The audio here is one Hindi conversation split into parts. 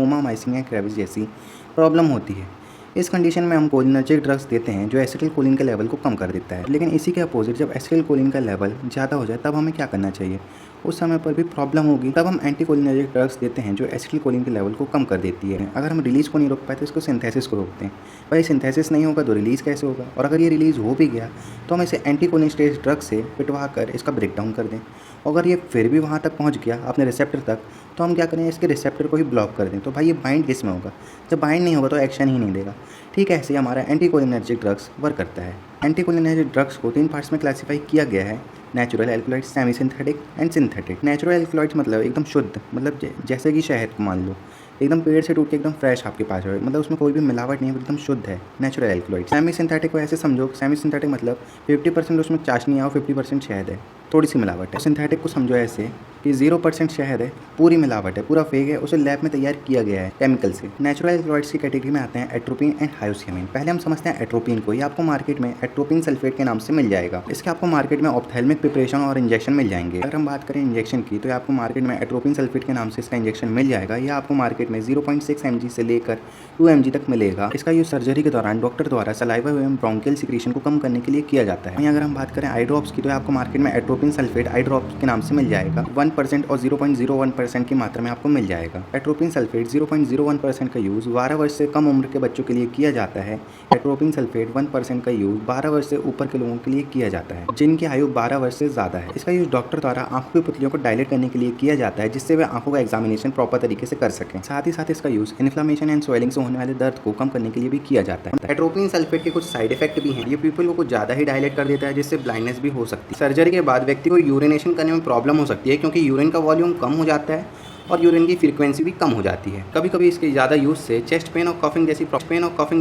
कोमामाइसिन या ग्रेविस जैसी प्रॉब्लम होती है। इस कंडीशन में हम कोलिनर्जिक ड्रग्स देते हैं जो एसिटिलकोलिन के लेवल को कम कर देता है। लेकिन इसी के अपोजिट जब एसिटिलकोलिन का लेवल ज़्यादा हो जाए तब हमें क्या करना चाहिए? उस समय पर भी प्रॉब्लम होगी, तब हम एंटीकोलिनर्जिक ड्रग्स देते हैं जो एसिटिलकोलिन के लेवल को कम कर देती है। अगर हम रिलीज़ को नहीं रोक पाए तो इसको सिंथेसिस को रोकते हैं। भाई सिंथेसिस नहीं होगा तो रिलीज़ कैसे होगा? और अगर ये रिलीज़ हो भी गया तो हम इसे एंटीकोलिनेस्टेज ड्रग से पिटवा कर इसका ब्रेकडाउन कर दें। अगर ये फिर भी वहाँ तक पहुँच गया अपने रिसेप्टर तक, तो हम क्या करें, इसके रिसेप्टर को ही ब्लॉक कर दें। तो भाई ये बाइंड किस में होगा? जब बाइंड नहीं होगा तो एक्शन ही नहीं देगा। ठीक है, ऐसे ही हमारा एंटीकोलिनर्जिक ड्रग्स वर्क करता है। एंटीकोलिनर्जिक ड्रग्स को 3 पार्ट्स में क्लासीफाई किया गया है: natural alkaloids, semi synthetic and synthetic. Natural alkaloids मतलब एकदम शुद्ध, मतलब जैसे कि शहद को मान लो, एकदम पेड़ से टूट के एकदम फ्रेश आपके पास है, मतलब उसमें कोई भी मिलावट नहीं है, एकदम शुद्ध है नेचुरल एल्कलॉइड। सेमी सिंथेटिक को ऐसे समझो, सेमी सिंथेटिक मतलब 50% उसमें चाशनी है और 50% शहद है, थोड़ी सी मिलावट है। सिंथेटिक को समझो ऐसे कि 0% शहद है, पूरी मिलावट है, पूरा फेक है, उसे लैब में तैयार किया गया है केमिकल से। नेचुरल एल्कलॉइड्स की कैटेगरी में आते हैं एट्रोपिन एंड हायोसियामिन। पहले हम समझते हैं एट्रोपिन को। ये आपको मार्केट में एट्रोपिन सल्फेट के नाम से मिल जाएगा। इसके आपको मार्केट में ऑप्थेल्मिक प्रिपरेशन और इंजेक्शन मिल जाएंगे। अगर हम बात करें इंजेक्शन की, तो आपको मार्केट में एट्रोपिन सल्फेट के नाम से इसका इंजेक्शन मिल जाएगा। ये आपको मार्केट में 0.6 mg से लेकर 2 mg तक मिलेगा। इसका यूज सर्जरी के दौरान डॉक्टर द्वारा सलाइवा एवं ब्रोंकियल सिक्रीशन को कम करने के लिए किया जाता है। वहीं अगर हम बात करें आई ड्रॉप्स की, तो आपको मार्केट में एट्रोपिन सल्फेट आई ड्रॉप्स के नाम से मिल जाएगा। 1% और 0.01% की मात्रा में आपको मिल जाएगा। एट्रोपिन सल्फेट 0.01% का यूज 12 वर्ष से कम उम्र के बच्चों के लिए किया जाता है। एट्रोपिन सल्फेट 1% का यूज 12 वर्ष से ऊपर के लोगों के लिए किया जाता है जिनकी आयु 12 वर्ष से ज़्यादा है। इसका यूज डॉक्टर द्वारा आंखों की पुतलियों को डायलेट करने के लिए किया जाता है, जिससे वे आंखों का एग्जामिनेशन प्रॉपर तरीके से कर सकें। साथ ही साथ इसका यूज इन्फ्लेमेशन एंड स्वेलिंग से होने वाले दर्द को कम करने के लिए भी किया जाता है। एट्रोपिन सल्फेट के कुछ साइड इफेक्ट भी हैं। ये पीपल को कुछ ज़्यादा ही डायलेट कर देता है, जिससे ब्लाइंडनेस भी हो सकती है। सर्जरी के बाद व्यक्ति को यूरिनेशन करने में प्रॉब्लम हो सकती है, क्योंकि यूरिन का वॉल्यूम कम हो जाता है और यूरिन की फ्रीक्वेंसी भी कम हो जाती है। कभी कभी इसके ज़्यादा यूज से चेस्ट पेन और कफिंग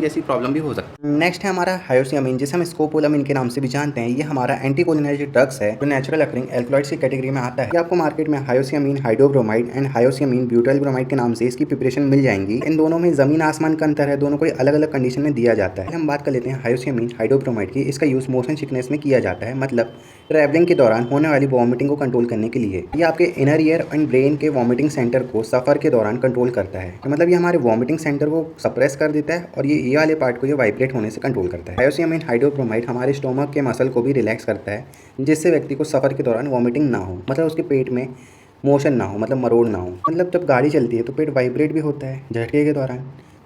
जैसी प्रॉब्लम भी हो सकती है। नेक्स्ट है हमारा हायोसियामिन, जिसे हम स्कोपोलामिन के नाम से भी जानते हैं। ये हमारा एंटीकोलिनर्जिक ड्रग्स है जो नेचुरल अकरिंग एल्कलॉइड्स की कैटेगरी में आता है। ये आपको मार्केट में हायोसियामिन हाइड्रोब्रोमाइड एंड हायोसियामिन ब्यूटाइल ब्रोमाइड के नाम से इसकी प्रिपरेशन मिल जाएंगी। इन दोनों में जमीन आसमान का अंतर है, दोनों को अलग अलग कंडीशन में दिया जाता है। हम बात कर लेते हैं हायोसियामिन हाइड्रोब्रोमाइड की। इसका यूज मोशन सिकनेस में किया जाता है, मतलब ट्रैवलिंग के दौरान होने वाली वॉमिटिंग को कंट्रोल करने के लिए। ये आपके इनर ईयर एंड ब्रेन के वॉमिटिंग सेंटर को सफर के दौरान कंट्रोल करता है। मतलब ये हमारे वॉमिटिंग सेंटर को सप्रेस कर देता है और ये वाले पार्ट को ये वाइब्रेट होने से कंट्रोल करता है। हायोसियामिन हाइड्रोब्रोमाइड हमारे स्टोमक के मसल को भी रिलैक्स करता है, जिससे व्यक्ति को सफर के दौरान वॉमिटिंग ना हो, मतलब उसके पेट में मोशन ना हो, मतलब मरोड़ ना हो। मतलब जब गाड़ी चलती है तो पेट वाइब्रेट भी होता है झटके के दौरान,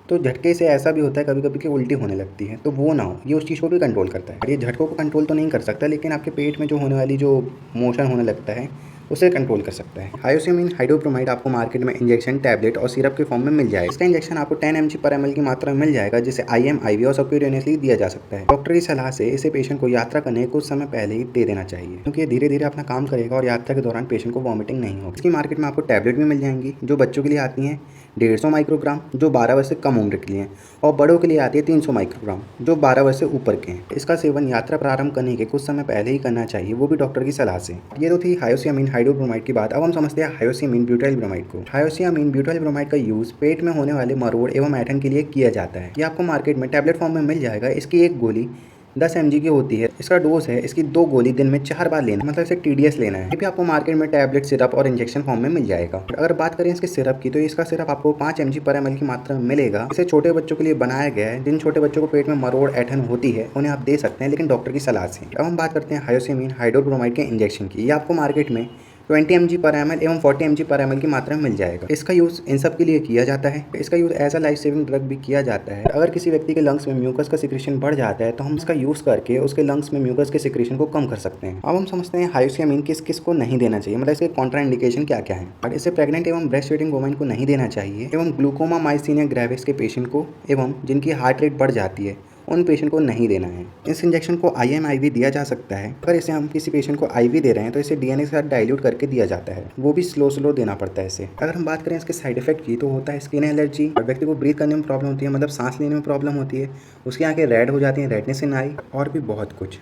तो झटके से ऐसा भी होता है कभी कभी कि उल्टी होने लगती है, तो वो ना हो, ये उस चीज़ को भी कंट्रोल करता है। ये झटकों को कंट्रोल तो नहीं कर सकता, लेकिन आपके पेट में जो होने वाली जो मोशन होने लगता है उसे कंट्रोल कर सकता है। हायोसियामिन हाइड्रोब्रोमाइड आपको मार्केट में इंजेक्शन, टैबलेट और सिरप के फॉर्म में मिल जाएगा। इसका इंजेक्शन आपको 10 mg/ml की मात्रा में मिल जाएगा, जिसे IM, IV और सबक्यूटेनियसली दिया जा सकता है। डॉक्टर की सलाह से इसे पेशेंट को यात्रा करने के कुछ समय पहले ही दे देना चाहिए, क्योंकि ये धीरे धीरे अपना काम करेगा और यात्रा के दौरान पेशेंट को वॉमिटिंग नहीं होगी। इसकी मार्केट में आपको टैबलेट भी मिल जाएंगी, जो बच्चों के लिए आती हैं 150 माइक्रोग्राम, जो 12 वर्ष से कम उम्र के लिए हैं, और बड़ों के लिए आती है 300 माइक्रोग्राम, जो 12 वर्ष से ऊपर के हैं। इसका सेवन यात्रा प्रारंभ करने के कुछ समय पहले ही करना चाहिए, वो भी डॉक्टर की सलाह से। ये तो थी हायोसियामिन हाइड्रोब्रोमाइड की बात। अब हम समझते हैं हायोसियामिन ब्यूटाइल ब्रोमाइड को। हायोसियामिन ब्यूटाइल ब्रोमाइड का यूज पेट में होने वाले मरोड़ एवं ऐंठन के लिए किया जाता है। ये आपको मार्केट में टैबलेट फॉर्म में मिल जाएगा। इसकी एक गोली 10 mg की होती है। इसका डोज है इसकी 2 गोली दिन में 4 बार लेना, मतलब इसे TDS लेना है। ये भी आपको मार्केट में टैबलेट, सिरप और इंजेक्शन फॉर्म में मिल जाएगा। अगर बात करें इसके सिरप की, तो इसका सिरप आपको 5 mg/ml की मात्रा में मिलेगा। इसे छोटे बच्चों के लिए बनाया गया है। जिन छोटे बच्चों को पेट में मरोड़ ऐंठन होती है उन्हें आप दे सकते हैं, लेकिन डॉक्टर की सलाह से। अब हम बात करते हैं हायोसियामिन हाइड्रोब्रोमाइड के इंजेक्शन की। ये आपको मार्केट में 20 mg/ml एवं 40 mg/ml की मात्रा में मिल जाएगा। इसका यूज इन सब के लिए किया जाता है। इसका use as a life saving drug भी किया जाता है। अगर किसी व्यक्ति के लंग्स में म्यूकस का सिक्रेशन बढ़ जाता है, तो हम इसका यूज करके उसके लंग्स में म्यूकस के सिक्रेशन को कम कर सकते हैं। अब हम समझते हैं हायोसियामिन किस किस को नहीं देना चाहिए, मतलब इसके कॉन्ट्राइंडिकेशन क्या क्या है। और इसे प्रेग्नेंट एवं ब्रेस्ट फीडिंग वुमेन को नहीं देना चाहिए, एवं ग्लूकोमा माइसिनिया ग्रेविस के पेशेंट को, एवं जिनकी हार्ट रेट बढ़ जाती है उन पेशेंट को नहीं देना है। इस इंजेक्शन को IM, IV दिया जा सकता है। अगर इसे हम किसी पेशेंट को IV दे रहे हैं तो इसे DNA के साथ डाइल्यूट करके दिया जाता है, वो भी स्लो देना पड़ता है इसे। अगर हम बात करें इसके साइड इफेक्ट की, तो होता है स्किन एलर्जी, और व्यक्ति को ब्रीथ करने में प्रॉब्लम होती है, मतलब सांस लेने में प्रॉब्लम होती है, उसकी आंखें रेड हो जाती हैं, रेडनेस इन आई, और भी बहुत कुछ।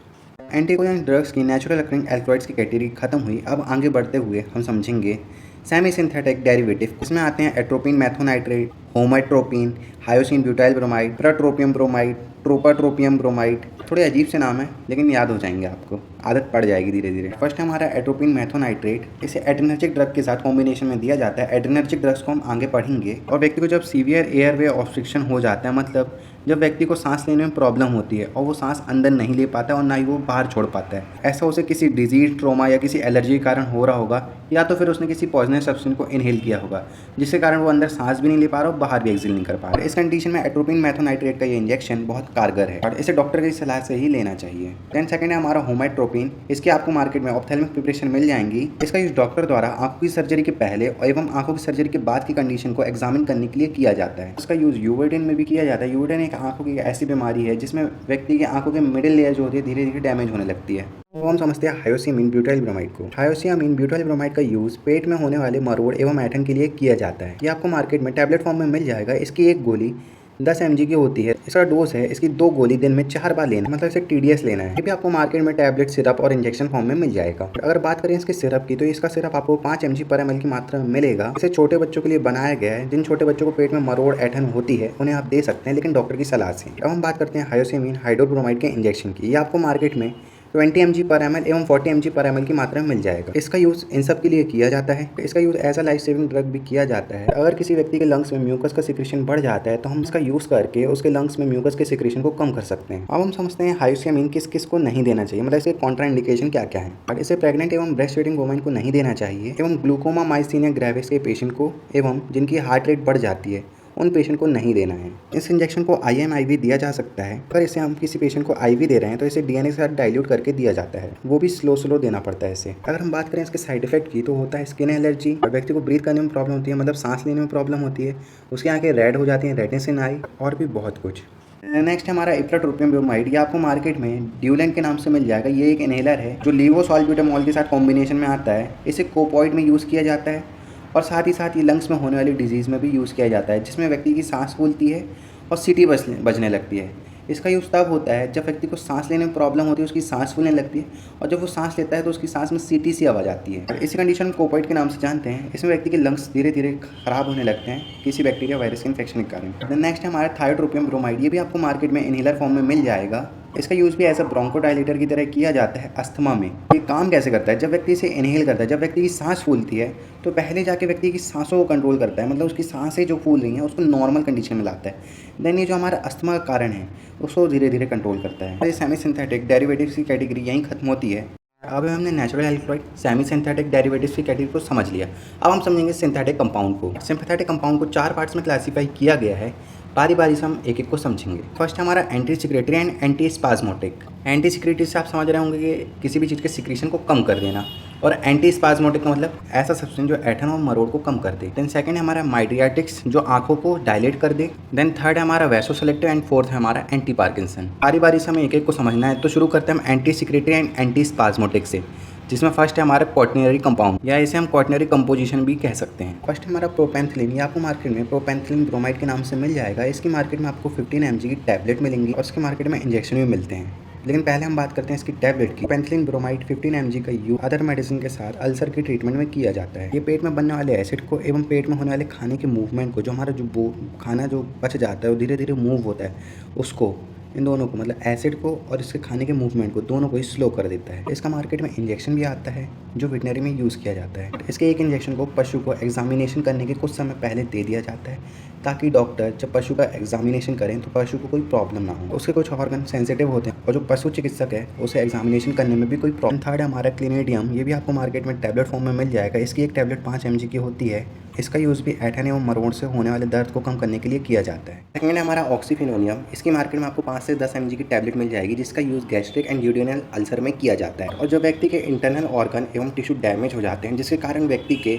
एंटीकोलिन ड्रग्स की नेचुरल अकरिंग एल्कलॉइड्स की कैटेगरी खत्म हुई। अब आगे बढ़ते हुए हम समझेंगे सेमी सिंथेटिक डेरिवेटिव। इसमें आते हैं atropine, methonitrate, homatropine, hyoscine butyl bromide, ipratropium bromide, tiotropium bromide. थोड़े अजीब से नाम है लेकिन याद हो जाएंगे, आपको आदत पड़ जाएगी धीरे धीरे। फर्स्ट है हमारा एट्रोपिन मेथोनाइट्रेट। इसे एड्रेनर्जिक ड्रग के साथ कॉम्बिनेशन में दिया जाता है। एड्रेनर्जिक ड्रग्स को हम आगे पढ़ेंगे। और व्यक्ति को जब सीवियर एयरवे ऑब्स्ट्रक्शन हो जाता है, मतलब जब व्यक्ति को सांस लेने में प्रॉब्लम होती है और वो सांस अंदर नहीं ले पाता और ना ही वो बाहर छोड़ पाता है, ऐसा उसे किसी डिजीज, ट्रोमा या किसी एलर्जी के कारण हो रहा होगा, या तो फिर उसने किसी पॉइजनस सब्सटेंस को इनहेल किया होगा जिसके कारण वो अंदर सांस भी नहीं ले पा रहा और बाहर भी एक्सेल नहीं कर पा रहा। इस कंडीशन में एट्रोपिन मेथोनाइट्रेट का ये इंजेक्शन बहुत कारगर है और इसे डॉक्टर की सलाह से ही लेना चाहिए। देन सेकंड है हमारा होमाइट्रोपिन। इसकी आपको मार्केट में ऑप्थेल्मिक प्रिपरेशन मिल जाएंगी। इसका यूज डॉक्टर द्वारा आंखों की सर्जरी के पहले और एवं आंखों की सर्जरी के बाद की कंडीशन को एग्जामिन करने के लिए किया जाता है। इसका यूज यूवेटिन में भी किया जाता है। यूवेटिन एक आंखों की ऐसी बीमारी है जिसमें व्यक्ति की आंखों के मिडिल लेयर जो होती है धीरे धीरे डैमेज होने लगती है। तो हम समझते हैं हायोसियामीन ब्यूटाइल ब्रोमाइड को। हायोसियामीन ब्यूटाइल ब्रोमाइड का यूज पेट में होने वाले मरोड़ एवं ऐंठन के लिए किया जाता है। ये आपको मार्केट में टैबलेट फॉर्म में मिल जाएगा। इसकी एक गोली 10 mg की होती है। इसका डोज है इसकी 2 गोली दिन में 4 बार लेना, मतलब इसे TDS लेना है। ये भी आपको मार्केट में टैबलेट, सिरप और इंजेक्शन फॉर्म में मिल जाएगा। अगर बात करें इसके सिरप की, तो इसका सिरप आपको 5 mg पर ml की मात्रा में मिलेगा। इसे छोटे बच्चों के लिए बनाया गया है। जिन छोटे बच्चों को पेट में मरोड़ ऐंठन होती है उन्हें आप दे सकते हैं, लेकिन डॉक्टर की सलाह से। अब हम बात करते हैं हायोसियामीन हाइड्रोब्रोमाइड के इंजेक्शन की। ये आपको मार्केट में 20 mg पर ml एवं 40 mg पर ml की मात्रा में मिल जाएगा। इसका यूज़ इन सब के लिए किया जाता है। इसका use as a life saving drug भी किया जाता है। अगर किसी व्यक्ति के लंग्स में म्यूकस का सिक्रेशन बढ़ जाता है तो हम इसका यूज़ करके उसके लंग्स में म्यूकस के सिक्रेशन को कम कर सकते हैं। अब हम समझते हैं हायोसियामीन किस किस को नहीं देना चाहिए, मतलब इसके कॉन्ट्रा इंडिकेशन क्या क्या है। और इसे प्रेग्नेंट एवं ब्रेस्ट फीडिंग वुमेन को नहीं देना चाहिए, एवं ग्लूकोमा माइस्थीनिया ग्रेविस के पेशेंट को एवं जिनकी हार्ट रेट बढ़ जाती है उन पेशेंट को नहीं देना है। इस इंजेक्शन को IM/IV दिया जा सकता है। अगर इसे हम किसी पेशेंट को IV दे रहे हैं तो इसे DNA के साथ डाइल्यूट करके दिया जाता है, वो भी स्लो देना पड़ता है इसे। अगर हम बात करें इसके साइड इफेक्ट की, तो होता है स्किन एलर्जी, और व्यक्ति को ब्रीथ करने में प्रॉब्लम होती है, मतलब सांस लेने में प्रॉब्लम होती है, उसकी आंखें रेड हो जाती हैं, रेडनेस इन आई, और भी बहुत कुछ। नेक्स्ट हमारा इप्राट्रोपियम ब्रोमाइड। ये आपको मार्केट में ड्यूलेंट के नाम से मिल जाएगा। ये एक इनहेलर है जो लीवोसॉल्ब्यूटामॉल के साथ कॉम्बिनेशन में आता है। इसे कोपॉइड में यूज़ किया जाता है और साथ ही साथ ये लंग्स में होने वाली डिजीज़ में भी यूज़ किया जाता है, जिसमें व्यक्ति की सांस फूलती है और सीटी बजने लगती है। इसका यूज़ तब होता है जब व्यक्ति को सांस लेने में प्रॉब्लम होती है, उसकी सांस फूलने लगती है, और जब वो सांस लेता है तो उसकी सांस में सीटी सी आवाज़ आती है। इसी कंडीशन को कोपॉइड के नाम से जानते हैं। इसमें व्यक्ति के लंग्स धीरे धीरे खराब होने लगते हैं किसी बैक्टीरिया वायरस के इन्फेक्शन के कारण। नेक्स्ट है हमारा थायोट्रोपियम ब्रोमाइड। ये भी आपको मार्केट में इनहेलर फॉर्म में मिल जाएगा। इसका यूज़ भी एज अ ब्रोंकोडाइलेटर की तरह किया जाता है अस्थमा में। ये काम कैसे करता है, जब व्यक्ति इसे इनहेल करता है, जब व्यक्ति की सांस फूलती है तो पहले जाके व्यक्ति की सांसों को कंट्रोल करता है, मतलब उसकी सांसें जो फूल रही हैं उसको नॉर्मल कंडीशन में लाता है। देन ये जो हमारा अस्थमा का कारण है उसको धीरे धीरे कंट्रोल करता है। ये सेमी सिंथेटिक डेरिवेटिव्स की कैटेगरी यहीं खत्म होती है। अब हमने natural alkaloid, semi synthetic derivatives की कैटेगरी को समझ लिया। अब हम समझेंगे सिंथेटिक कंपाउंड को। सिंथेटिक कंपाउंड को 4 पार्ट्स में क्लासीफाई किया गया है। बारी बारी से हम एक एक को समझेंगे। फर्स्ट हमारा anti secretory and anti spasmodic. Anti secretory से आप समझ रहे होंगे कि किसी भी चीज़ के सिक्रेशन को कम कर देना, और एंटी स्पाज्मोटिक का मतलब ऐसा सब्सटेंस जो ऐंठन और मरोड़ को कम कर दे। देन सेकंड है हमारा माइड्रियाटिक्स जो आंखों को डायलेट कर दे। देन थर्ड है हमारा वैसोसेलेक्टिव एंड फोर्थ है हमारा एंटी पार्किंसन। बारी बारी से हमें एक एक को समझना है, तो शुरू करते हैं हम anti secretory and anti spasmodic से, जिसमें फर्स्ट है हमारा क्वाटर्नरी कंपाउंड, या इसे हम क्वाटर्नरी कंपोजिशन भी कह सकते हैं। फर्स्ट हमारा प्रोपेंथिलीन। ये आपको मार्केट में प्रोपेंथिलीन ब्रोमाइड के नाम से मिल जाएगा। इसकी मार्केट में आपको 15 mg की टैबलेट मिलेंगी और इसके मार्केट में इंजेक्शन भी मिलते हैं। लेकिन पहले हम बात करते हैं इसकी टैबलेट की। प्रोपेंथिलीन ब्रोमाइड 15 mg का यूज अदर मेडिसिन के साथ अल्सर की ट्रीटमेंट में किया जाता है। ये पेट में बनने वाले एसिड को एवं पेट में होने वाले खाने के मूवमेंट को, जो हमारा जो खाना जो बच जाता है वो धीरे धीरे मूव होता है, उसको, इन दोनों को, मतलब एसिड को और इसके खाने के मूवमेंट को, दोनों को ही स्लो कर देता है। इसका मार्केट में इंजेक्शन भी आता है जो वेटनरी में यूज़ किया जाता है। इसके एक इंजेक्शन को पशु को एग्जामिनेशन करने के कुछ समय पहले दे दिया जाता है, ताकि डॉक्टर जब पशु का एग्जामिनेशन करें तो पशु को कोई प्रॉब्लम ना हो। उसके कुछ ऑर्गन सेंसिटिव होते हैं और जो पशु चिकित्सक है उसे एग्जामिनेशन करने में भी कोई प्रॉब्लम। थर्ड है हमारा क्लिनेडियम। ये भी आपको मार्केट में टैबलेट फॉर्म में मिल जाएगा। इसकी एक टैबलेट 5 mg की होती है। इसका यूज़ भी ऐंठन एवं मरोड़ से होने वाले दर्द को कम करने के लिए किया जाता है। सेकंड है हमारा ऑक्सीफिनोनियम। इसकी मार्केट में आपको 5 से 10 mg की टैबलेट मिल जाएगी, जिसका use gastric and duodenal ulcer में किया जाता है। और जो व्यक्ति के इंटरनल ऑर्गन एवं टिश्यू डैमेज हो जाते हैं, जिसके कारण व्यक्ति के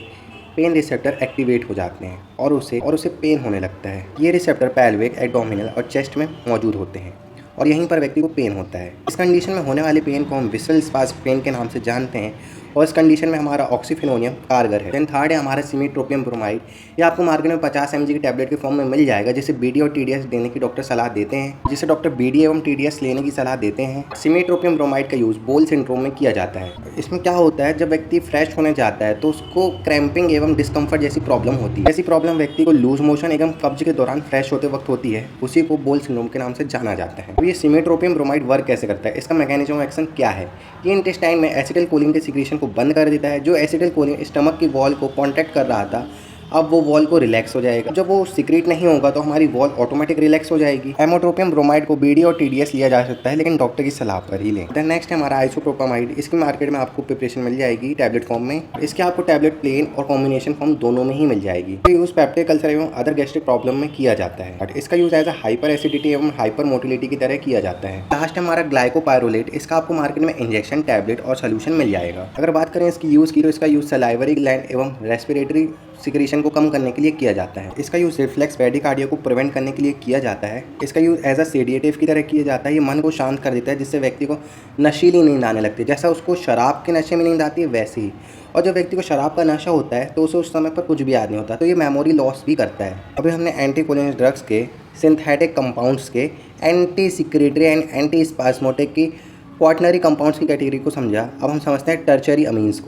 पेन रिसेप्टर एक्टिवेट हो जाते हैं और उसे पेन होने लगता है। ये रिसेप्टर पेल्विक, एब्डोमिनल और चेस्ट में मौजूद होते हैं और यहीं पर व्यक्ति को पेन होता है। इस कंडीशन में होने वाले पेन को हम विसरल स्पाज्म पेन के नाम से जानते हैं और इस कंडीशन में हमारा ऑक्सीफेनोनियम कारगर है। देन थर्ड है हमारा सिमेट्रोपियम ब्रोमाइड। ये आपको मार्केट में 50 mg की टैबलेट के फॉर्म में मिल जाएगा, जिसे बीडी और टीडीएस देने की डॉक्टर सलाह देते हैं, जिसे डॉक्टर बीडी एवं टीडीएस लेने की सलाह देते हैं। सिमेट्रोपियम ब्रोमाइड का यूज बोल सिंड्रोम में किया जाता है। इसमें क्या होता है, जब व्यक्ति फ्रेश होने जाता है तो उसको क्रैम्पिंग एवं डिस्कम्फर्ट जैसी प्रॉब्लम होती है। ऐसी प्रॉब्लम व्यक्ति को लूज मोशन एवं कब्ज के दौरान फ्रेश होते वक्त होती है, उसी को बोल सिंड्रोम के नाम से जाना जाता है। तो ये सिमेट्रोपियम ब्रोमाइड वर्क कैसे करता है, इसका मैकेनिज्म ऑफ एक्शन क्या है। ये इंटेस्टाइन में एसिटिलकोलिन के सिक्रीशन को बंद कर देता है। जो एसिटिलकोलिन स्टमक की वॉल को कॉन्ट्रैक्ट कर रहा था, अब वो वॉल को रिलैक्स हो जाएगा। जब वो सीक्रेट नहीं होगा तो हमारी वॉल ऑटोमेटिक रिलैक्स हो जाएगी। एमोट्रोपियम ब्रोमाइड को बीडी और टीडीएस लिया जा सकता है, लेकिन डॉक्टर की सलाह पर ही लें। देन नेक्स्ट है हमारा आइसोप्रोपामाइड। इसकी मार्केट में आपको प्रिपरेशन मिल जाएगी टैबलेट फॉर्म में। इसके आपको टैबलेट प्लेन और कॉम्बिनेशन फॉर्म दोनों में ही मिल जाएगी। तो यूज पेप्टिक अल्सर एवं अदर गैस्ट्रिक प्रॉब्लम में किया जाता है। बट इसका use as a hyper acidity एवं हाइपर मोटिलिटी की तरह किया जाता है। लास्ट है हमारा ग्लाइकोपायरोलेट। इसका आपको मार्केट में इंजेक्शन, टैबलेट और सोल्यूशन मिल जाएगा। अगर बात करें इसकी यूज की, तो इसका यूज सलाइवरी ग्लैंड एवं रेस्पिरेटरी सिक्रीशन को कम करने के लिए किया जाता है। इसका यूज रिफ्लेक्स ब्रैडिकार्डिया को प्रिवेंट करने के लिए किया जाता है। इसका यूज एज अ सेडिएटिव की तरह किया जाता है। ये मन को शांत कर देता है, जिससे व्यक्ति को नशीली नींद आने लगती है। जैसा उसको शराब के नशे में नींद आती है वैसे ही। और जब व्यक्ति को शराब का नशा होता है तो उसे उस समय पर कुछ भी याद नहीं होता, तो ये मेमोरी लॉस भी करता है। अभी हमने एंटीकोलिन ड्रग्स के, सिंथेटिक कंपाउंड्स के, anti secretory and anti spasmodic की क्वाटनरी कंपाउंड्स की कैटेगरी को समझा। अब हम समझते हैं टर्चरी अमीन्स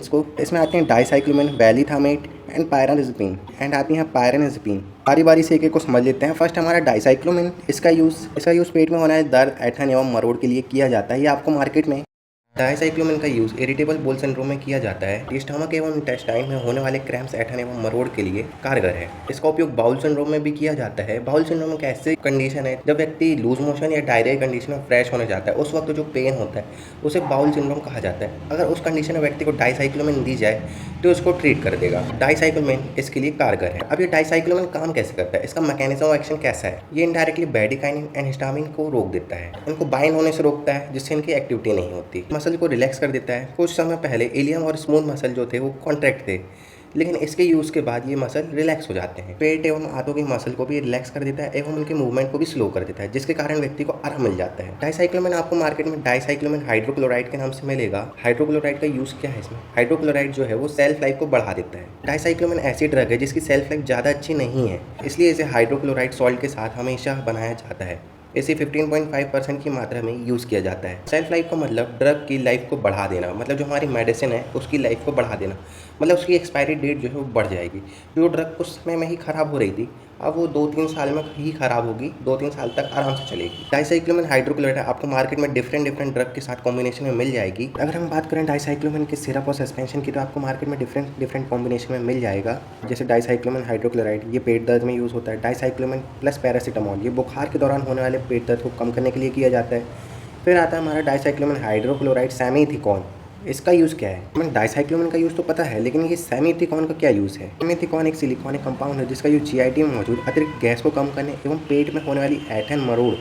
को। इसमें आते हैं डाइसाइक्लोमिन, वैलिथामेट एंड पायरानिज़ेपिन एंड आती हैं पायरानिज़ेपिन। बारी बारी से एक को समझ लेते हैं। फर्स्ट हमारा डाइसाइक्लोमिन। इसका यूज़ पेट में होने वाले दर्द, ऐंठन एवं मरोड़ के लिए किया जाता है। ये आपको मार्केट में डाइसाइक्लोमिन का यूज़ इरिटेबल बोल सिंड्रोम में किया जाता है। ये स्टमक एवं इंटेस्टाइन में होने वाले क्रैम्प्स, ऐंठन एवं मरोड़ के लिए कारगर है। इसका उपयोग बाउल सिंड्रोम में भी किया जाता है। बाउल सिंड्रोम एक ऐसी कंडीशन है जब व्यक्ति लूज मोशन या डायरिया कंडीशन में फ्रेश होने जाता है, उस वक्त जो पेन होता है उसे बाउल सिंड्रोम कहा जाता है। अगर उस कंडीशन में व्यक्ति को डाइसाइक्लोमिन दी जाए तो उसको ट्रीट कर देगा। डाइसाइक्लोमिन इसके लिए कारगर है। अब ये डाइसाइक्लोमिन काम कैसे करता है, इसका मैकेनिज्म ऑफ एक्शन कैसा है। ये इनडायरेक्टली ब्रैडिकाइनिन एंड हिस्टामिन को रोक देता है, इनको बाइंड होने से रोकता है, जिससे इनकी एक्टिविटी नहीं होती। मसल को रिलैक्स कर देता है। कुछ समय पहले इलियम और स्मूथ मसल जो थे वो कॉन्ट्रैक्ट थे, लेकिन इसके यूज़ के बाद ये मसल रिलैक्स हो जाते हैं। पेट एवं हाथों की मसल को भी रिलैक्स कर देता है एवं उनके मूवमेंट को भी स्लो कर देता है, जिसके कारण व्यक्ति को आराम मिल जाता है। डाइसाइक्लोमिन आपको मार्केट में डाइसाइक्लोमिन हाइड्रोक्लोराइड के नाम से मिलेगा। हाइड्रोक्लोराइड का यूज़ क्या है इसमें, हाइड्रोक्लोराइड जो है वो सेल्फ लाइफ को बढ़ा देता है। डाइसाइक्लोमिन ऐसी ड्रग है जिसकी सेल्फ लाइफ ज़्यादा अच्छी नहीं है, इसलिए इसे हाइड्रोक्लोराइड सॉल्ट के साथ हमेशा बनाया जाता है। इसे 15.5% की मात्रा में यूज़ किया जाता है। सेल्फ लाइफ का मतलब ड्रग की लाइफ को बढ़ा देना, मतलब जो हमारी मेडिसिन है उसकी लाइफ को बढ़ा देना, मतलब उसकी एक्सपायरी डेट जो है वो बढ़ जाएगी। जो ड्रग कुछ समय में ही ख़राब हो रही थी, अब वो 2-3 साल में ही ख़राब होगी, 2-3 साल तक आराम से चलेगी। डाइसाइक्लोमिन हाइड्रोक्लोराइड आपको मार्केट में डिफरेंट ड्रग के साथ कॉम्बिनेशन में मिल जाएगी। अगर हम बात करें डाइसाइक्लोमिन के सिरप और सस्पेंशन की, तो आपको मार्केट में डिफरेंट कॉम्बिनेशन में मिल जाएगा। जैसे डाइसाइक्लोमिन हाइड्रोक्लोराइड, ये पेट दर्द में यूज़ होता है। डाइसाइक्लोमिन प्लस पैरासीटामोल, ये बुखार के दौरान होने वाले पेट दर्द को कम करने के लिए किया जाता है। फिर आता है हमारा डाइसाइक्लोमिन हाइड्रोक्लोराइड सेमीथिकॉन। इसका यूज़ क्या है, हमें डाइसाइक्लोमिन का यूज़ तो पता है, लेकिन ये सेमीथिकॉन का क्या यूज़ है। सेमीथिकॉन एक सिलिकॉनिक कंपाउंड है जिसका यूज जीआईटी में मौजूद अतिरिक्त गैस को कम करने एवं पेट में होने वाली ऐंठन, मरोड़,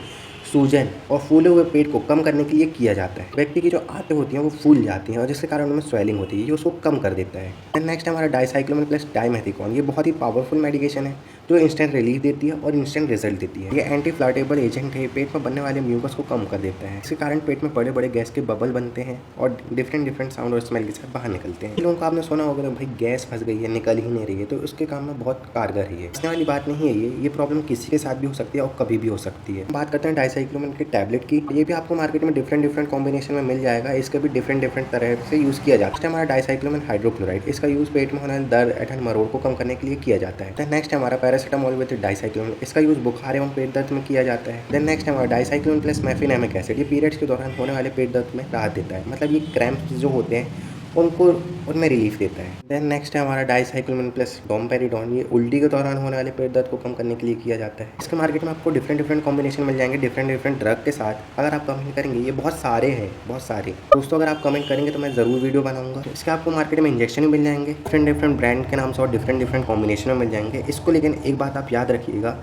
सूजन और फूले हुए पेट को कम करने के लिए किया जाता है। व्यक्ति की जो आंतें होती हैं वो फूल जाती हैं और जिसके कारण उनमें स्वेलिंग होती है, ये उसको कम कर देता है। एंड नेक्स्ट हमारा डाइसाइक्लोमिन प्लस डाइमेथिकॉन। ये बहुत ही पावरफुल मेडिकेशन है जो इंस्टेंट रिलीफ देती है और इंस्टेंट रिजल्ट देती है। ये एंटी फ्लाटेबल एजेंट है, पेट में बनने वाले म्यूकस को कम कर देता है। इसके कारण पेट में बड़े बड़े गैस के बबल बनते हैं और डिफरेंट साउंड और स्मेल के साथ बाहर निकलते हैं। लोगों को आपने सुना होगा तो भाई गैस फंस गई है, निकल ही नहीं रही है, तो उसके काम में बहुत कारगर ही है। इसने वाली बात नहीं है। ये प्रॉब्लम किसी के साथ भी हो सकती है और कभी भी हो सकती है। बात करते हैं डाइसाइक्लोमिन के टैबलेट की। ये भी आपको मार्केट में डिफरेंट कॉम्बिनेशन में मिल जाएगा। इसका भी डिफरेंट तरह से यूज़ किया जाता है। हमारा डाइसाइक्लोमिन हाइड्रोक्लोराइड, इसका यूज़ पेट में होने वाले दर्द, ऐंठन, मरोड़ को कम करने के लिए किया जाता है। नेक्स्ट हमारा पैरासीटामोल विद डाइसाइक्लोमिन, इसका यूज़ बुखार एवं पेट दर्द में किया जाता है। देन नेक्स्ट हमारा डाइसाइक्लोमिन प्लस मेफिनेमिक एसिड, ये पीरियड्स के दौरान होने वाले पेट दर्द में राहत देता है, मतलब ये क्रैम्प्स जो होते हैं उनमें रिलीफ देता है। देन नेक्स्ट है हमारा डाइसाइक्लोमिन प्लस डोमपेरिडोन, ये उल्टी के दौरान होने वाले पेट दर्द को कम करने के लिए किया जाता है। इसके मार्केट में आपको डिफरेंट कॉम्बिनेशन मिल जाएंगे डिफरेंट ड्रग के साथ। अगर आप कमेंट करेंगे, ये बहुत सारे दोस्तों, अगर आप कमेंट करेंगे तो मैं ज़रूर वीडियो बनाऊंगा। इसके आपको मार्केट में इंजेक्शन भी मिल जाएंगे डिफरेंट ब्रांड के नाम से और डिफरेंट कॉम्बिनेशन में मिल जाएंगे। इसको लेकिन एक बात आप याद रखिएगा,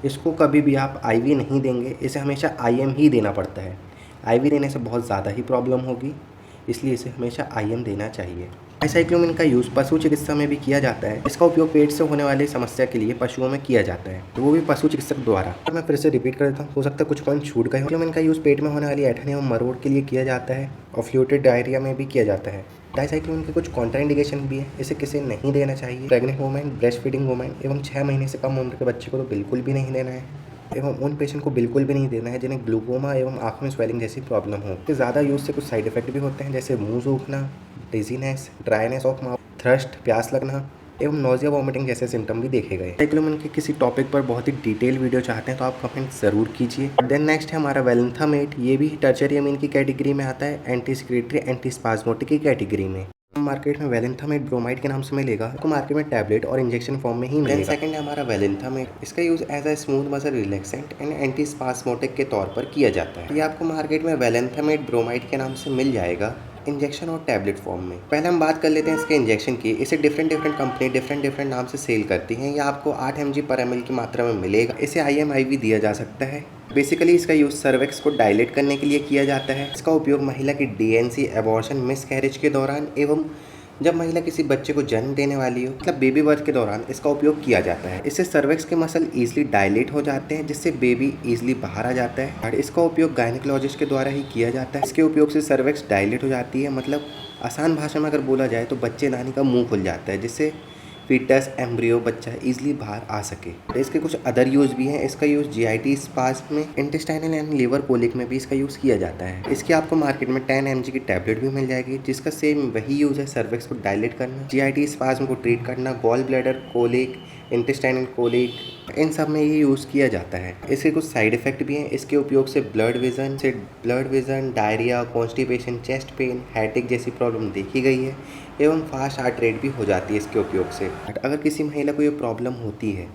इसको कभी भी आप IV नहीं देंगे, इसे हमेशा IM ही देना पड़ता है। IV देने से बहुत ज़्यादा ही प्रॉब्लम होगी, इसलिए इसे हमेशा IM देना चाहिए। डाइसाइक्लोमिन का यूज़ पशु चिकित्सा में भी किया जाता है। इसका उपयोग पेट से होने वाली समस्या के लिए पशुओं में किया जाता है, तो वो भी पशु चिकित्सक द्वारा। तो मैं फिर से रिपीट कर देता हूँ, हो सकता है कुछ पॉइंट छूट गए। डाइसाइक्लोमिन का यूज़ पेट में होने वाली ऐंठन एवं मरोड़ के लिए किया जाता है और फ्लूइड डायरिया में भी किया जाता है। डाइसाइक्लोमिन के कुछ कॉन्ट्राइंडिकेशन भी है, इसे किसे नहीं देना चाहिए। Pregnant women, breast feeding women एवं 6 महीने से कम उम्र के बच्चे को तो बिल्कुल भी नहीं देना है, एवं उन पेशेंट को बिल्कुल भी नहीं देना है जिन्हें ग्लूकोमा एवं आँख में स्वेलिंग जैसी प्रॉब्लम हो। इसके ज़्यादा यूज़ से कुछ साइड इफेक्ट भी होते हैं, जैसे मुंह सूखना, dizziness, dryness of mouth, thirst, प्यास लगना एवं नोजिया वॉमिटिंग जैसे सिम्टम भी देखे गए। डाइसाइक्लोमिन के किसी टॉपिक पर बहुत ही डिटेल वीडियो चाहते हैं तो आप कमेंट ज़रूर कीजिए। देन नेक्स्ट है हमारा वैलेंथामेट। ये भी टर्शियरी अमीन की कैटेगरी में आता है, एंटी सिक्रेटरी एंटी स्पाज्मोटिक की कैटेगरी में। मार्केट में वैलेंथामेट ब्रोमाइड के नाम से मिलेगा, आपको मार्केट में टैबलेट और इंजेक्शन फॉर्म में ही मिलेगा। सेकंड है हमारा वैलेंथामेट। इसका use as a smooth muscle relaxant and anti spasmodic के तौर पर किया जाता है। ये आपको मार्केट में वैलेंथामेट ब्रोमाइड के नाम से मिल जाएगा, इंजेक्शन और टैबलेट फॉर्म में। पहले हम बात कर लेते हैं इसके इंजेक्शन की। इसे डिफरेंट कंपनी डिफरेंट नाम से सेल करती हैं। यह आपको 8 mg पर ml की मात्रा में मिलेगा। इसे IM/IV दिया जा सकता है। बेसिकली इसका यूज़ सर्वेक्स को डायलेट करने के लिए किया जाता है। इसका उपयोग महिला की DNC, एबॉर्शन, मिसकैरेज के दौरान एवं जब महिला किसी बच्चे को जन्म देने वाली हो, मतलब बेबी बर्थ के दौरान इसका उपयोग किया जाता है। इससे सर्वेक्स के मसल ईजिली डायलेट हो जाते हैं, जिससे बेबी ईजिली बाहर आ जाता है। और इसका उपयोग गायनेकोलॉजिस्ट के द्वारा ही किया जाता है। इसके उपयोग से सर्वेक्स डायलेट हो जाती है, मतलब आसान भाषा में अगर बोला जाए तो बच्चे दानी का मुंह खुल जाता है, जिससे फीटस, एम्ब्रियो, बच्चा इजीली बाहर आ सके। इसके कुछ अदर यूज़ भी हैं। इसका यूज़ GIT स्पाज्म में, इंटेस्टाइनल एंड लिवर कोलिक में भी इसका यूज़ किया जाता है। इसकी आपको मार्केट में 10 mg की टैबलेट भी मिल जाएगी, जिसका सेम वही यूज़ है, सर्वेक्स को डायलेट करना, GIT स्पाज्म को ट्रीट करना, gall bladder colic, intestinal colic, इन सब में ये यूज़ किया जाता है। इसके कुछ साइड इफेक्ट भी हैं। इसके उपयोग से blood vision, diarrhoea, constipation, chest pain, headache जैसी प्रॉब्लम देखी गई है एवं फास्ट हार्ट रेट भी हो जाती है इसके उपयोग से। अगर किसी महिला को ये प्रॉब्लम होती है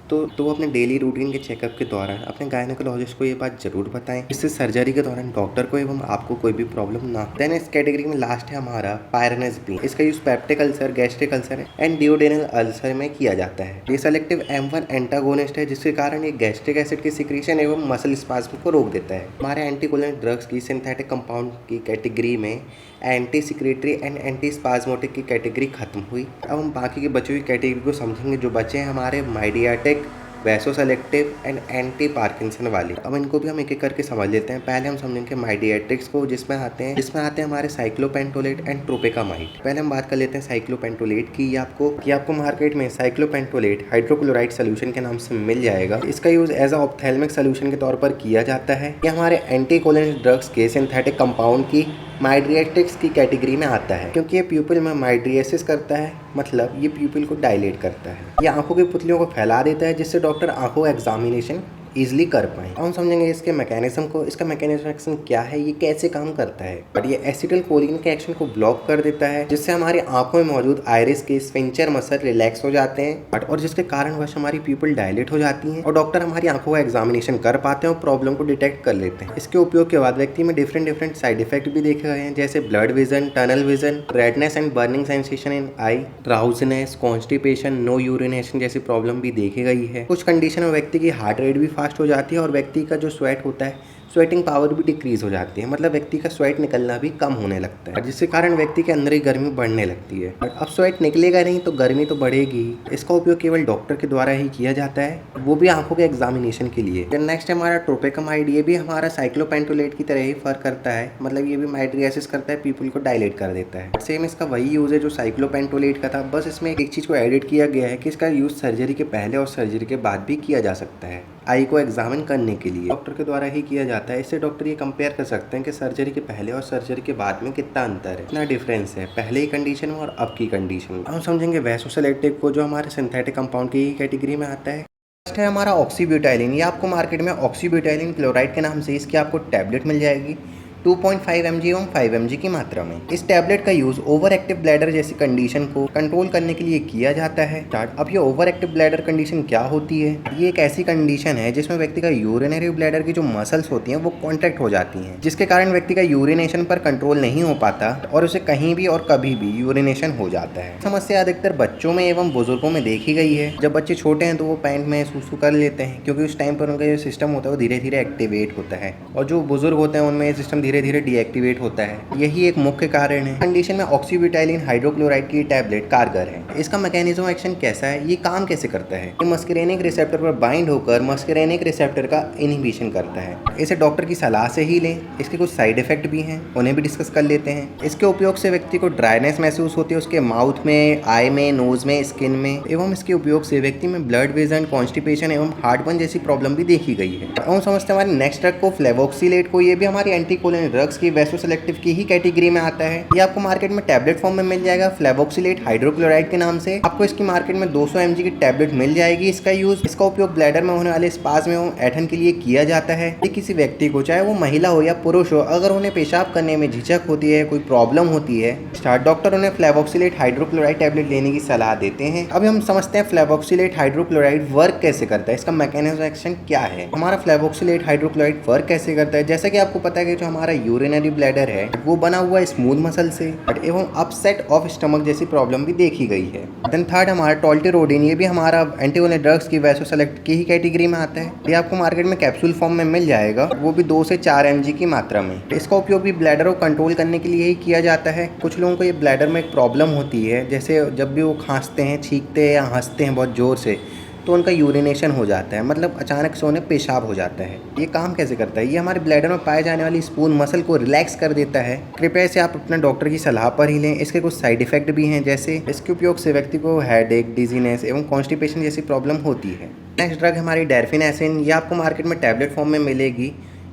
तो वो अपने डेली रूटीन के चेकअप के दौरान अपने गायनेकोलॉजिस्ट को ये बात जरूर बताएं, इससे सर्जरी के दौरान डॉक्टर को एवं आपको कोई भी प्रॉब्लम ना हो। देन इस कैटेगरी में लास्ट है हमारा पायरेनस बी। इसका use peptic ulcer, gastric ulcer and duodenal ulcer में किया जाता है। ये सेलेक्टिव M1 एंटागोनिस्ट है, जिसके कारण ये गैस्ट्रिक एसिड की सिक्रीशन एवं मसल स्पाज्म को रोक देता है। हमारे एंटीकोलिन ड्रग्स की सिंथेटिक कंपाउंड की कैटेगरी में anti secretory and anti spasmodic की कैटेगरी खत्म हुई। अब हम बाकी के बच्चों की कैटेगरी को समझेंगे। जो बचे हैं हमारे माइडियाटिक, वैसोसेलेक्टिव एंड एंटी पार्किंसन वाली। अब इनको भी हम एक एक करके समझ लेते हैं। पहले हम समझेंगे माइडियाट्रिक्स को, जिसमें आते हैं हमारे साइक्लोपेंटोलेट एंड ट्रोपिकामाइड। पहले हम बात कर लेते हैं साइक्लोपेंटोलेट की। ये आपको मार्केट में साइक्लोपेंटोलेट हाइड्रोक्लोराइड सोल्यूशन के नाम से मिल जाएगा। इसका use as a ophthalmic solution के तौर पर किया जाता है। ये हमारे एंटीकोलिन ड्रग्स के सिंथेटिक कंपाउंड की माइड्रियाटिक्स की कैटेगरी में आता है, क्योंकि ये प्यूपिल में माइड्रियासिस करता है, मतलब ये प्यूपिल को डायलेट करता है। ये आंखों की पुतलियों को फैला देता है, जिससे डॉक्टर आंखों का एग्जामिनेशन ईजिली कर पाएँ। हम समझेंगे इसके मैकेनिज्म को। इसका मैकेनिज्म एक्शन क्या है, ये कैसे काम करता है। और ये एसिटिल कोलिन के एक्शन को ब्लॉक कर देता है, जिससे हमारी आंखों में मौजूद आइरिस के स्फिंक्टर मसल रिलैक्स हो जाते हैं और जिसके कारणवश हमारी प्यूपिल डायलेट हो जाती है और डॉक्टर हमारी आंखों का एग्जामिनेशन कर पाते हैं और प्रॉब्लम को डिटेक्ट कर लेते हैं। इसके उपयोग के बाद व्यक्ति में डिफरेंट साइड इफेक्ट भी देखे गए हैं, जैसे blurred vision, tunnel vision, redness and burning sensation in eye, drowsiness, constipation, no urination जैसी प्रॉब्लम भी देखी गई है। कुछ कंडीशन में व्यक्ति की हार्ट रेट भी फास्ट हो जाती है और व्यक्ति का जो स्वेट होता है, स्वेटिंग पावर भी डिक्रीज हो जाती है, मतलब व्यक्ति का स्वेट निकलना भी कम होने लगता है, जिसके कारण व्यक्ति के अंदर ही गर्मी बढ़ने लगती है। अब स्वेट निकलेगा नहीं तो गर्मी तो बढ़ेगी। इसका उपयोग केवल डॉक्टर के द्वारा ही किया जाता है, वो भी आंखों के एग्जामिनेशन के लिए। देन नेक्स्ट हमारा ट्रोपिकामाइड। ये भी हमारा साइक्लोपेंटोलेट की तरह ही फर्क करता है, मतलब ये भी माइड्रियासिस करता है, पीपल को डायलेट कर देता है। सेम इसका वही यूज है जो साइक्लोपेंटोलेट का था, बस इसमें एक चीज को एडिट किया गया है कि इसका यूज सर्जरी के पहले और सर्जरी के बाद भी किया जा सकता है, आई को एग्जामिन करने के लिए डॉक्टर के द्वारा ही किया जाता है। इससे डॉक्टर ये कंपेयर कर सकते हैं कि सर्जरी के पहले और सर्जरी के बाद में कितना अंतर है, कितना डिफरेंस है पहले की कंडीशन में और अब की कंडीशन में। हम समझेंगे वैसोसेलेक्टिव को, जो हमारे सिंथेटिक कंपाउंड की कैटेगरी में आता है। नेक्स्ट है हमारा ऑक्सीब्यूटाइलिन। ये आपको मार्केट में ऑक्सीब्यूटाइलिन क्लोराइड के नाम से इसकी आपको टैबलेट मिल जाएगी 2.5 mg एवं 5 mg की मात्रा में। इस टैबलेट का यूज ओवर एक्टिव ब्लैडर जैसी कंडीशन को कंट्रोल करने के लिए किया जाता है। अब ये ओवर एक्टिव ब्लैडर कंडीशन क्या होती है? ये एक ऐसी कंडीशन है जिसमें व्यक्ति का यूरिनरी ब्लैडर की जो मसल्स होती हैं वो कॉन्ट्रैक्ट हो जाती हैं, जिसके कारण व्यक्ति का यूरिनेशन पर कंट्रोल नहीं हो पाता और उसे कहीं भी और कभी भी यूरिनेशन हो जाता है। समस्या अधिकतर बच्चों में एवं बुजुर्गों में देखी गई है। जब बच्चे छोटे हैं तो वो पैंट में सूसू कर लेते हैं, क्योंकि उस टाइम पर उनका जो सिस्टम होता है वो धीरे धीरे एक्टिवेट होता है, और जो बुजुर्ग होते हैं उनमें ये सिस्टम धीरे धीरे डीएक्टिवेट होता है। यही एक मुख्य कारण है। कंडीशन में ऑक्सीब्यूटाइलिन हाइड्रोक्लोराइड की टैबलेट कारगर है। इसका मैकेनिज्म एक्शन कैसा है, ये काम कैसे करता है? ये मस्करेनिक रिसेप्टर पर बाइंड होकर मस्करेनिक रिसेप्टर का इनहिबिशन करता है। इसे डॉक्टर की सलाह से ही लें। इसके कुछ साइड इफेक्ट भी हैं, उन्हें भी डिस्कस कर लेते हैं। इसके उपयोग से व्यक्ति को ड्राइनेस महसूस होती है उसके माउथ में, आई में, नोज में, स्किन में, एवं इसके उपयोग से व्यक्ति में ब्लड विजन, कॉन्स्टिपेशन एवं हार्टबर्न जैसी प्रॉब्लम भी देखी गई है। हम समझते हैं हमारे नेक्स्ट ड्रग को, फ्लेवोक्सिलेट को। ये भी हमारी एंटीकोलिन ड्रग्स की वैसोसेलेक्टिव की ही कैटेगरी में आता है। ये आपको मार्केट में टैबलेट फॉर्म में मिल जाएगा फ्लेवोक्सिलेट हाइड्रोक्लोराइड के नाम से। आपको इसकी मार्केट में 200 mg की टैबलेट मिल जाएगी। इसका उपयोग ब्लैडर में होने वाले स्पाज्म एवं ऐंठन के लिए किया जाता है। ये किसी व्यक्ति को, चाहे वो महिला हो या पुरुष हो, अगर उन्हें पेशाब करने में झिझक होती है, कोई प्रॉब्लम होती है, डॉक्टर उन्हें फ्लेवोक्सिलेट हाइड्रोक्लोराइड टैबलेट लेने की सलाह देते हैं। अब हम समझते हैं फ्लेवोक्सिलेट हाइड्रोक्लोराइड वर्क कैसे करता है, इसका मैकेनिज्म एक्शन क्या है। हमारा फ्लेवोक्सिलेट हाइड्रोक्लोराइड वर्क कैसे करता है, जैसा कि आपको पता है कि जो हमारा यूरिनरी ब्लैडर है वो बना हुआ है स्मूथ मसल से एवं अपसेट ऑफ स्टमक जैसी प्रॉब्लम भी देखी गई है। देन थर्ड हमारा टोल्टेरोडिन, ये भी हमारा एंटीकोलिन ड्रग्स की वैसोसेलेक्ट की ही कैटेगरी में आता है। ये आपको मार्केट में कैप्सूल फॉर्म में मिल जाएगा, वो भी 2 से 4 mg की मात्रा में। इसका उपयोग भी ब्लैडर को कंट्रोल करने के लिए ही किया जाता है। कुछ लोगों को ये ब्लैडर में एक प्रॉब्लम होती है, जैसे जब भी वो खांसते हैं, छींकते हैं या हंसते हैं बहुत ज़ोर से, तो उनका यूरिनेशन हो जाता है, मतलब अचानक से उन्हें पेशाब हो जाता है। ये काम कैसे करता है? ये हमारे ब्लैडर में पाए जाने वाली स्पून मसल को रिलैक्स कर देता है। कृपया इसे आप अपने डॉक्टर की सलाह पर ही लें। इसके कुछ साइड इफेक्ट भी हैं, जैसे इसके उपयोग से व्यक्ति को हेडेक, डिजीनेस एवं कॉन्स्टिपेशन जैसी प्रॉब्लम होती है। नेक्स्ट ड्रग हमारी डेरफिनेसिन। ये आपको मार्केट में टैबलेट फॉर्म में मिलेगी।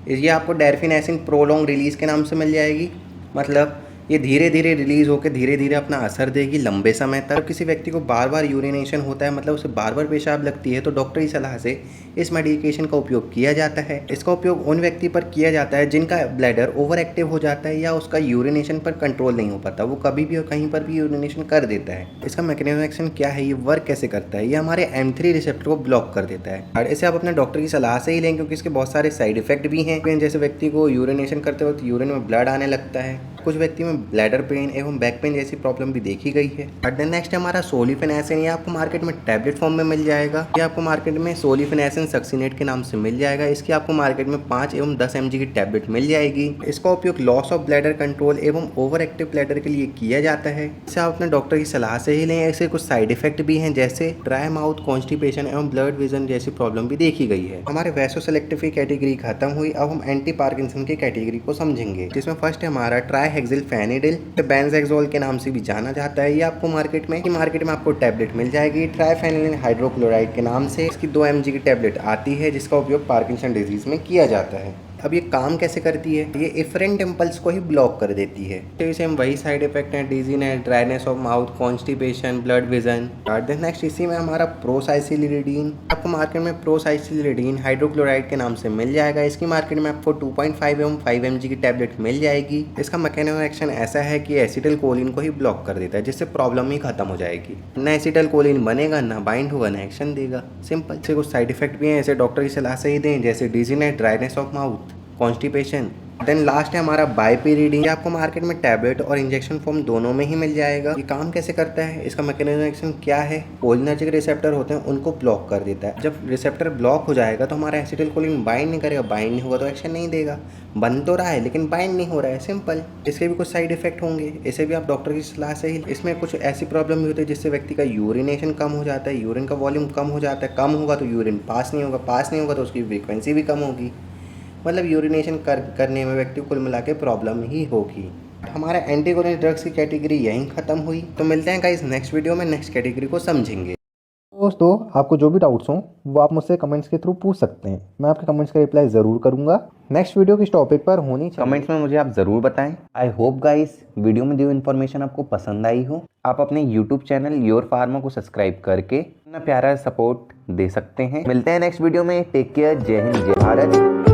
ये आपको डेरफिनेसिन प्रोलॉन्ग रिलीज़ के नाम से मिल जाएगी। मतलब ये धीरे धीरे रिलीज़ होकर धीरे धीरे अपना असर देगी लंबे समय तक। किसी व्यक्ति को बार बार यूरिनेशन होता है, मतलब उसे बार बार पेशाब लगती है, तो डॉक्टर की सलाह से इस मेडिकेशन का उपयोग किया जाता है। इसका उपयोग उन व्यक्ति पर किया जाता है जिनका ब्लैडर ओवर एक्टिव हो जाता है या उसका यूरिनेशन पर कंट्रोल नहीं हो पाता, वो कभी भी और कहीं पर भी यूरिनेशन कर देता है। इसका मैकेनिज्म एक्शन क्या है, ये वर्क कैसे करता है? ये हमारे M3 रिसेप्टर को ब्लॉक कर देता है। और इसे आप अपने डॉक्टर की सलाह से ही लें, क्योंकि इसके बहुत सारे साइड इफेक्ट भी हैं। जैसे व्यक्ति को यूरिनेशन करते वक्त यूरिन में ब्लड आने लगता है, कुछ व्यक्ति में ब्लैडर पेन एवं बैक पेन जैसी प्रॉब्लम भी देखी गई है। और नेक्स्ट हमारा सोलिफेनेसिन। ये आपको मार्केट में टैबलेट फॉर्म में मिल जाएगा। ये आपको मार्केट में सोलिफेनेसिन सक्सिनेट के नाम से मिल जाएगा। इसकी आपको मार्केट में 5 एवं 10 mg की टैबलेट मिल जाएगी। इसका उपयोग लॉस ऑफ ब्लैडर कंट्रोल एवं ओवर एक्टिव ब्लैडर के लिए किया जाता है। इसे आप अपने डॉक्टर की सलाह से ही लें। इसके कुछ साइड इफेक्ट भी हैं, जैसे ड्राई माउथ, कॉन्स्टिपेशन एवं ब्लड विजन जैसी प्रॉब्लम भी देखी गई है। हमारे वैसोसेलेक्टिव की कैटेगरी खत्म हुई। अब हम एंटी पार्किंसन की कैटेगरी को समझेंगे, जिसमें फर्स्ट है हमारा ट्राइहेक्सिलफेनिडिल, बेंजेक्सोल के नाम से भी जाना जाता है। ये आपको मार्केट में आपको टैबलेट मिल जाएगी ट्राइफेनिलिन हाइड्रोक्लोराइड के नाम से। इसकी 2 mg की टैबलेट आती है, जिसका उपयोग पार्किंसन डिजीज में किया जाता है। अब ये काम कैसे करती है? ये इफरेंट इम्पल्स को ही ब्लॉक कर देती है। तो इसे हम वही साइड इफेक्ट हैं, dizziness, dryness of mouth, constipation, blood vision. Next इसी में हमारा प्रोसाइसिलिडीन। आपको मार्केट में प्रोसाइसिलिडीन हाइड्रोक्लोराइड के नाम से मिल जाएगा। इसकी मार्केट में आपको 2.5 एवं 5 mg की टैबलेट मिल जाएगी। इसका मैकेनिज्म एक्शन ऐसा है कि एसिटिल कोलिन को ही ब्लॉक कर देता है, जिससे प्रॉब्लम ही खत्म हो जाएगी। ना एसिटिल कोलिन बनेगा, ना बाइंड होगा, ना एक्शन देगा। सिंपल। से कुछ साइड इफेक्ट भी हैं, ऐसे डॉक्टर की सलाह से ही दें, जैसे dizziness, dryness of mouth, constipation. Then last है हमारा बाइपेरिडीन। ये आपको मार्केट में टैबलेट और इंजेक्शन फॉर्म दोनों में ही मिल जाएगा। ये काम कैसे करता है, इसका मैकेनिज्म एक्शन क्या है? कोलिनर्जिक रिसेप्टर होते हैं, उनको ब्लॉक कर देता है। जब रिसेप्टर ब्लॉक हो जाएगा तो हमारा एसिटिल कोलिन बाइंड नहीं करेगा, बाइंड नहीं होगा तो एक्शन नहीं देगा। बन तो रहा है लेकिन बाइंड नहीं हो रहा है, सिंपल। इसके भी कुछ साइड इफेक्ट होंगे, इसे भी आप डॉक्टर की सलाह से ही। इसमें कुछ ऐसी प्रॉब्लम भी होती है जिससे व्यक्ति का यूरिनेशन कम हो जाता है, यूरिन का वॉल्यूम कम हो जाता है। कम होगा तो यूरिन पास नहीं होगा, पास नहीं होगा तो उसकी फ्रीक्वेंसी भी कम होगी, मतलब यूरिनेशन करने में व्यक्ति को कुल मिला के प्रॉब्लम ही होगी। हमारा एंटीकोलिन ड्रग्स की कैटेगरी यहीं खत्म हुई। तो मिलते हैं गाइस नेक्स्ट वीडियो में, नेक्स्ट कैटेगरी को समझेंगे। दोस्तों, आपको जो भी डाउट्स हों वो आप मुझसे कमेंट्स के थ्रू पूछ सकते हैं। मैं आपके कमेंट्स का रिप्लाई ज़रूर करूंगा। नेक्स्ट वीडियो किस टॉपिक पर होनी चाहिए, कमेंट्स में मुझे आप ज़रूर बताएं। आई होप गाइस वीडियो में दी हुई इन्फॉर्मेशन आपको पसंद आई हो। आप अपने यूट्यूब चैनल योर फार्मा को सब्सक्राइब करके अपना प्यारा सपोर्ट दे सकते हैं। मिलते हैं नेक्स्ट वीडियो में। Take care. जय हिंद, जय भारत।